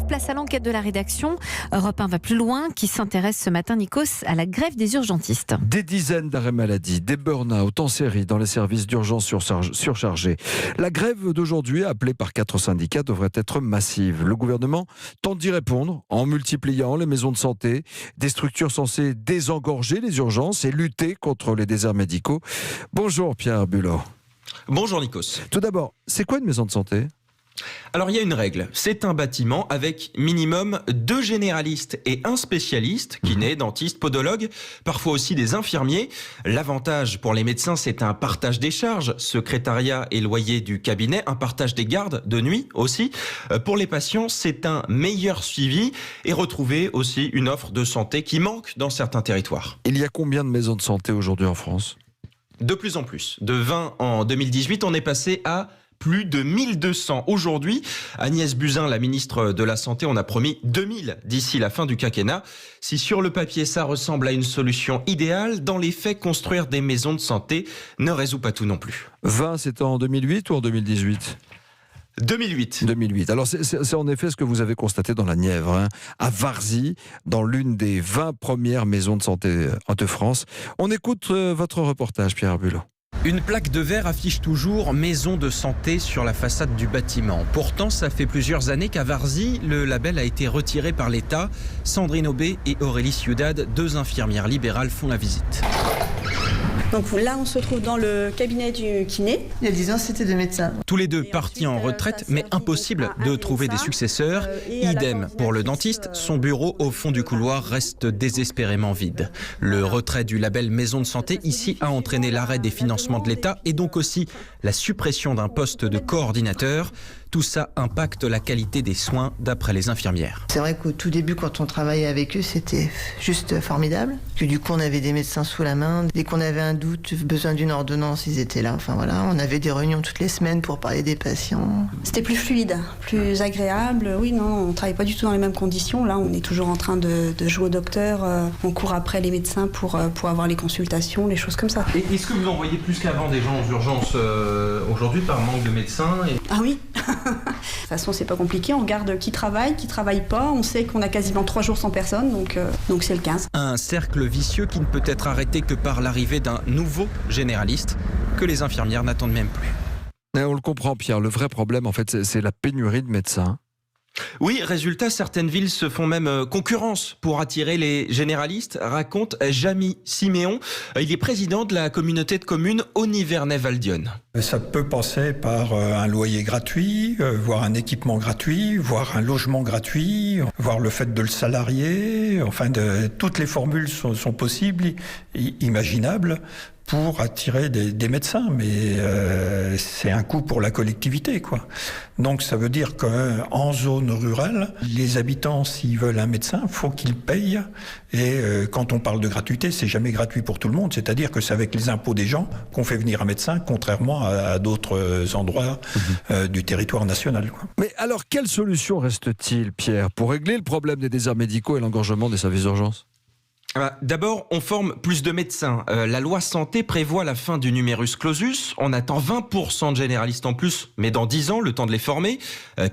Bref, place à l'enquête de la rédaction. Europe 1 va plus loin, qui s'intéresse ce matin, Nikos, à la grève des urgentistes. Des dizaines d'arrêts maladie, des burn-out en série dans les services d'urgence surchargés. La grève d'aujourd'hui, appelée par 4 syndicats, devrait être massive. Le gouvernement tente d'y répondre en multipliant les maisons de santé, des structures censées désengorger les urgences et lutter contre les déserts médicaux. Bonjour Pierre Bulot. Bonjour Nikos. Tout d'abord, c'est quoi une maison de santé ? Alors il y a une règle, c'est un bâtiment avec minimum 2 généralistes et 1 spécialiste, kiné, dentiste, podologue, parfois aussi des infirmiers. L'avantage pour les médecins, c'est un partage des charges, secrétariat et loyer du cabinet, un partage des gardes de nuit aussi. Pour les patients, c'est un meilleur suivi et retrouver aussi une offre de santé qui manque dans certains territoires. Il y a combien de maisons de santé aujourd'hui en France ? De plus en plus. De 20 en 2018, on est passé à plus de 1200 aujourd'hui. Agnès Buzyn, la ministre de la Santé, on a promis 2000 d'ici la fin du quinquennat. Si sur le papier ça ressemble à une solution idéale, dans les faits, construire des maisons de santé ne résout pas tout non plus. 20, c'était en 2008 ou en 2018 ? 2008. 2008. Alors c'est en effet ce que vous avez constaté dans la Nièvre, à Varzy, dans l'une des 20 premières maisons de santé de France. On écoute votre reportage, Pierre Bulot. Une plaque de verre affiche toujours « Maison de santé » sur la façade du bâtiment. Pourtant, ça fait plusieurs années qu'à Varzy, le label a été retiré par l'État. Sandrine Aubé et Aurélie Ciudad, 2 infirmières libérales, font la visite. Donc là, on se trouve dans le cabinet du kiné. Il y a 10 ans, c'était des médecins. Tous les deux partis en retraite, mais impossible de trouver des successeurs. Idem pour le dentiste, son bureau au fond du couloir reste désespérément vide. Le retrait du label Maison de santé ici a entraîné l'arrêt des financements de l'État et donc aussi la suppression d'un poste de coordinateur. Tout ça impacte la qualité des soins d'après les infirmières. C'est vrai qu'au tout début, quand on travaillait avec eux, c'était juste formidable. Que du coup, on avait des médecins sous la main. Dès qu'on avait un doute, besoin d'une ordonnance, ils étaient là. Enfin voilà, on avait des réunions toutes les semaines pour parler des patients. C'était plus fluide, plus agréable. Oui, non, on ne travaille pas du tout dans les mêmes conditions. Là, on est toujours en train de jouer au docteur. On court après les médecins pour avoir les consultations, les choses comme ça. Et est-ce que vous envoyez plus qu'avant des gens aux urgences aujourd'hui par manque de médecins Ah oui. De toute façon, c'est pas compliqué. On regarde qui travaille pas. On sait qu'on a quasiment 3 jours sans personne, donc c'est le 15. Un cercle vicieux qui ne peut être arrêté que par l'arrivée d'un nouveau généraliste que les infirmières n'attendent même plus. Et on le comprend, Pierre. Le vrai problème, en fait, c'est la pénurie de médecins. Oui, résultat, certaines villes se font même concurrence pour attirer les généralistes, raconte Jamy Siméon. Il est président de la communauté de communes Haut-Nivernais-Val-d'Yonne. Ça peut passer par un loyer gratuit, voire un équipement gratuit, voire un logement gratuit, voire le fait de le salarier. Enfin, toutes les formules sont possibles, imaginables, pour attirer des médecins, mais c'est un coût pour la collectivité, quoi. Donc ça veut dire qu'en zone rurale, les habitants, s'ils veulent un médecin, faut qu'ils payent. Et quand on parle de gratuité, c'est jamais gratuit pour tout le monde. C'est-à-dire que c'est avec les impôts des gens qu'on fait venir un médecin, contrairement à d'autres endroits du territoire national, quoi. Mais alors, quelle solution reste-t-il, Pierre, pour régler le problème des déserts médicaux et l'engorgement des services d'urgence ? D'abord, on forme plus de médecins. La loi santé prévoit la fin du numerus clausus. On attend 20% de généralistes en plus, mais dans 10 ans, le temps de les former.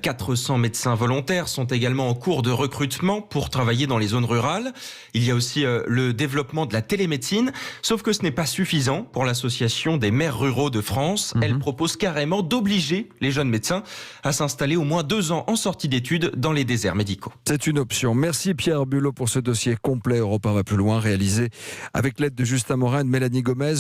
400 médecins volontaires sont également en cours de recrutement pour travailler dans les zones rurales. Il y a aussi le développement de la télémédecine, sauf que ce n'est pas suffisant pour l'association des maires ruraux de France. Elle propose carrément d'obliger les jeunes médecins à s'installer au moins 2 ans en sortie d'études dans les déserts médicaux. C'est une option. Merci Pierre Bulot pour ce dossier complet. Europe 1 va plus loin, réalisé avec l'aide de Justin Morin et de Mélanie Gomez.